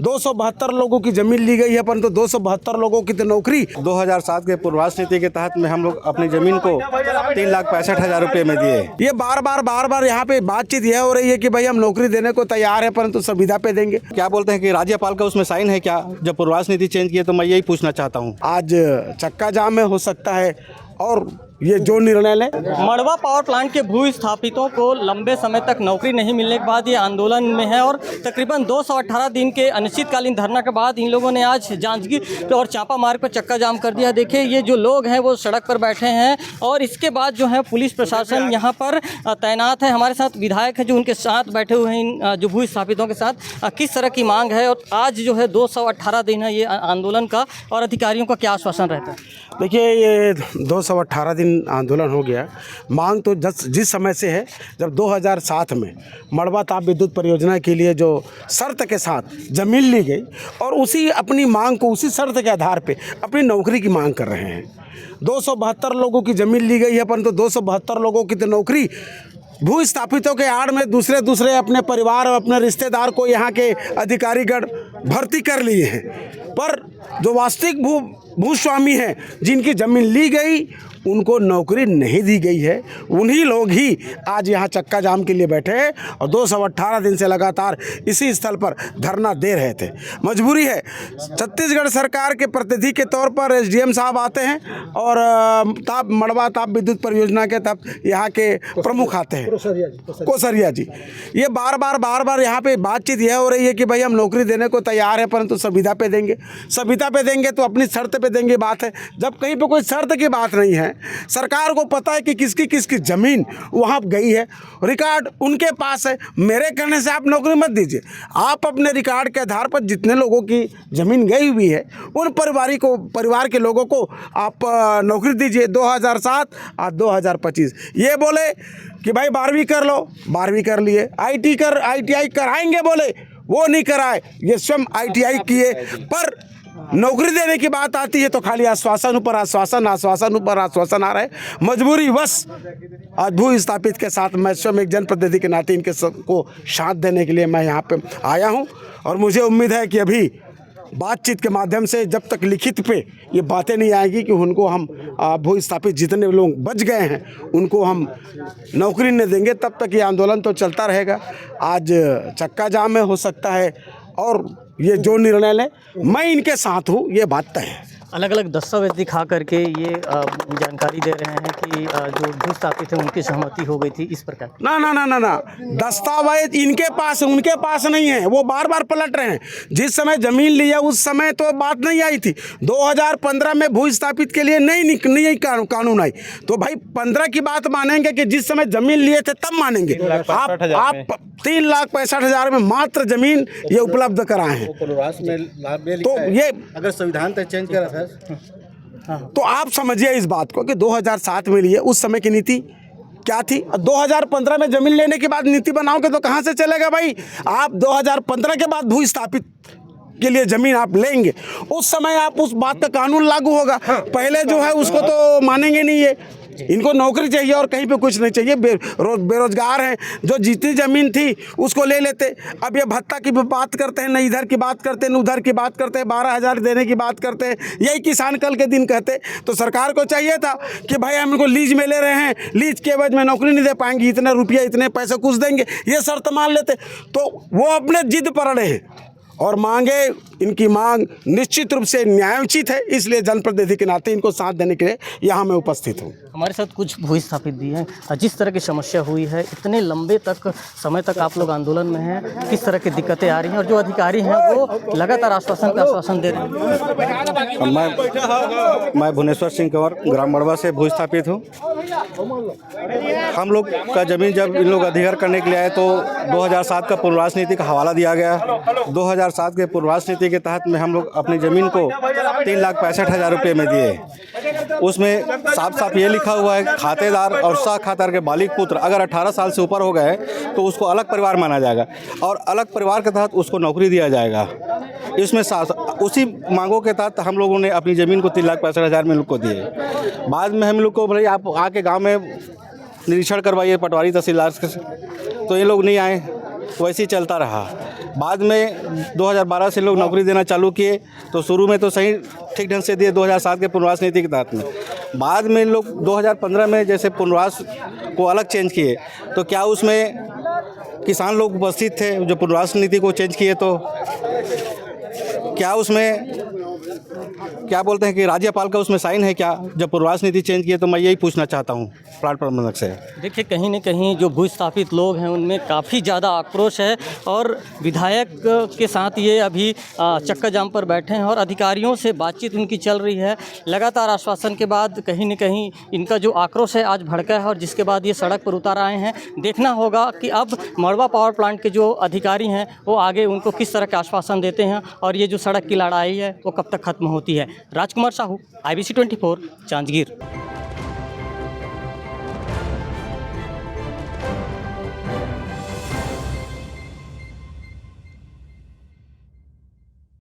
272 लोगों की जमीन ली गई है, परंतु 272 लोगों की तो नौकरी 2007 के पूर्वास नीति के तहत में हम लोग अपनी जमीन को 3,65,000 रुपये में दिए। ये बार बार यहाँ पे बातचीत यह हो रही है कि भाई हम नौकरी देने को तैयार है, परंतु संविदा पे देंगे। क्या बोलते हैं कि राज्यपाल का उसमें साइन है क्या जब पूर्वास नीति चेंज किए? तो मैं यही पूछना चाहता हूँ। आज चक्का जाम में हो सकता है और ये जो निर्णय ले। मड़वा पावर प्लांट के भू स्थापितों को लंबे समय तक नौकरी नहीं मिलने के बाद ये आंदोलन में है और तकरीबन 218 दिन के अनिश्चितकालीन धरना के बाद इन लोगों ने आज जांजगीर और चांपा मार्ग पर चक्का जाम कर दिया। देखिए ये जो लोग हैं वो सड़क पर बैठे हैं और इसके बाद जो है पुलिस प्रशासन यहाँ पर तैनात है। हमारे साथ विधायक हैं जो उनके साथ बैठे हुए हैं जो भू स्थापितों के साथ। किस तरह की मांग है और आज जो है 218 दिन है ये आंदोलन का और अधिकारियों का क्या आश्वासन रहता है? देखिए ये 218 दिन आंदोलन हो गया। मांग तो जिस समय से है जब 2007 में मड़वा ताप विद्युत परियोजना के लिए जो शर्त के साथ ज़मीन ली गई और उसी अपनी मांग को उसी शर्त के आधार पे अपनी नौकरी की मांग कर रहे हैं। 272 लोगों की ज़मीन ली गई है, परंतु 272 लोगों की तो नौकरी भू स्थापितों के आड़ में दूसरे अपने परिवार और अपने रिश्तेदार को यहाँ के अधिकारीगण भर्ती कर लिए हैं। पर जो वास्तविक भूस्वामी हैं जिनकी ज़मीन ली गई उनको नौकरी नहीं दी गई है। उन्हीं लोग ही आज यहाँ चक्का जाम के लिए बैठे हैं और 218 दिन से लगातार इसी स्थल पर धरना दे रहे थे। मजबूरी है। छत्तीसगढ़ सरकार के प्रतिनिधि के तौर पर एसडीएम साहब आते हैं और मड़वा ताप विद्युत परियोजना के तहत यहाँ के प्रमुख आते हैं, कोसरिया जी। ये बार बार यहाँ पे बातचीत यह हो रही है कि भाई हम नौकरी देने को तैयार है, परंतु संविदा पे देंगे। संविदा पे देंगे तो अपनी शर्त पे देंगे बात है। जब कहीं पे कोई शर्त की बात नहीं है, सरकार को पता है कि किसकी ज़मीन वहाँ गई है, रिकॉर्ड उनके पास है। मेरे कहने से आप नौकरी मत दीजिए। आप अपने रिकॉर्ड के आधार पर जितने लोगों की ज़मीन गई हुई है उन परिवार के लोगों को आप नौकरी दीजिए। 2007 और 2025 ये बोले कि भाई 12वीं कर लो, 12वीं कर लिए। ITI कराएंगे बोले, वो नहीं कराए। ये स्वयं ITI किए, पर नौकरी देने की बात आती है तो खाली आश्वासन ऊपर आश्वासन आ रहे। मजबूरी बस आज भू स्थापित के साथ मैं स्वयं एक जनप्रतिनिधि के नाते इनके सबको साथ देने के लिए मैं यहाँ पे आया हूँ। और मुझे उम्मीद है कि अभी बातचीत के माध्यम से जब तक लिखित पे ये बातें नहीं आएगी कि उनको हम भू स्थापित जितने लोग बच गए हैं उनको हम नौकरी नहीं देंगे, तब तक ये आंदोलन तो चलता रहेगा। आज चक्का जाम में हो सकता है और ये जो निर्णय ले मैं इनके साथ हूँ, ये बात तय है। अलग अलग दस्तावेज दिखा करके ये जानकारी दे रहे हैं कि जो भू स्थापित है उनकी सहमति हो गई थी, इस प्रकार। ना दस्तावेज इनके पास है, उनके पास नहीं है। वो बार पलट रहे हैं। जिस समय जमीन लिया उस समय तो बात नहीं आई थी। 2015 में भू स्थापित के लिए नई कानून आई, तो भाई 15 की बात मानेंगे कि जिस समय जमीन लिए थे तब मानेंगे। आप 3,65,000 में मात्र जमीन ये उपलब्ध कराए हैं। तो ये अगर संविधान तक चेंज करा था तो आप समझिए इस बात को कि 2007 में लिए उस समय की नीति क्या थी। 2015 में जमीन लेने के बाद नीति बनाओगे तो कहाँ से चलेगा भाई। आप 2015 के बाद भू स्थापित के लिए जमीन आप लेंगे, उस समय आप उस बात का कानून लागू होगा। पहले जो है उसको तो मानेंगे नहीं। ये इनको नौकरी चाहिए और कहीं पे कुछ नहीं चाहिए। बेरोजगार हैं, जो जितनी ज़मीन थी उसको ले लेते। अब ये भत्ता की बात करते हैं, न इधर की बात करते हैं न उधर की बात करते हैं, 12,000 देने की बात करते हैं। यही किसान कल के दिन कहते। तो सरकार को चाहिए था कि भाई हम इनको लीज में ले रहे हैं, लीज के एवज में नौकरी नहीं दे पाएंगे, इतने रुपये इतने पैसे कुछ देंगे, ये शर्त मान लेते। तो वो अपने जिद पर अड़े हैं और मांगे, इनकी मांग निश्चित रूप से न्यायोचित है। इसलिए जनप्रतिनिधि के नाते इनको साथ देने के लिए यहाँ मैं उपस्थित हूँ। हमारे साथ कुछ भू स्थापित भी हैं। जिस तरह की समस्या हुई है, इतने लंबे समय तक आप लोग आंदोलन में हैं, किस तरह की दिक्कतें आ रही हैं और जो अधिकारी हैं वो लगातार आश्वासन दे रहे हैं? मैं भुवनेश्वर सिंह कंवर ग्राम मड़वा से भू स्थापित हूँ। हम लोग का ज़मीन जब इन लोग अधिग्रहण करने के लिए आए तो 2007 का पूर्वास नीति का हवाला दिया गया। 2007 के पूर्वास नीति के तहत में हम लोग अपनी ज़मीन को 3,65,000 रुपये में दिए। उसमें साफ ये लिखा हुआ है, खातेदार और सह खातेदार के बालिग पुत्र अगर 18 साल से ऊपर हो गए तो उसको अलग परिवार माना जाएगा और अलग परिवार के तहत उसको नौकरी दिया जाएगा। इसमें उसी मांगों के तहत हम लोगों ने अपनी ज़मीन को 3,65,000 में लोग को दिए। बाद में हम लोग को बोले आप आके गाँव में निरीक्षण करवाइए पटवारी तहसीलदार से, तो ये लोग नहीं आए, वैसे ही चलता रहा। बाद में 2012 से लोग नौकरी देना चालू किए, तो शुरू में तो सही ठीक ढंग से दिए 2007 के पुनर्वास नीति के तहत में। बाद में लोग 2015 में जैसे पुनर्वास को अलग चेंज किए, तो क्या उसमें किसान लोग उपस्थित थे जो पुनर्वास नीति को चेंज किए? तो क्या उसमें क्या बोलते हैं कि राज्यपाल का उसमें साइन है क्या जब पुनर्वास नीति चेंज किए? तो मैं यही पूछना चाहता हूँ प्लाट प्रबंधक से। देखिए, कहीं न कहीं जो भूस्थापित लोग हैं उनमें काफ़ी ज़्यादा आक्रोश है और विधायक के साथ ये अभी चक्का जाम पर बैठे हैं और अधिकारियों से बातचीत उनकी चल रही है। लगातार आश्वासन के बाद कहीं न कहीं इनका जो आक्रोश है आज भड़का है और जिसके बाद ये सड़क पर उतर आए हैं। देखना होगा कि अब मड़वा पावर प्लांट के जो अधिकारी हैं वो आगे उनको किस तरह के आश्वासन देते हैं और ये जो सड़क की लड़ाई है वो कब तक खत्म होती है। राजकुमार साहू, IBC 24, जांजगीर।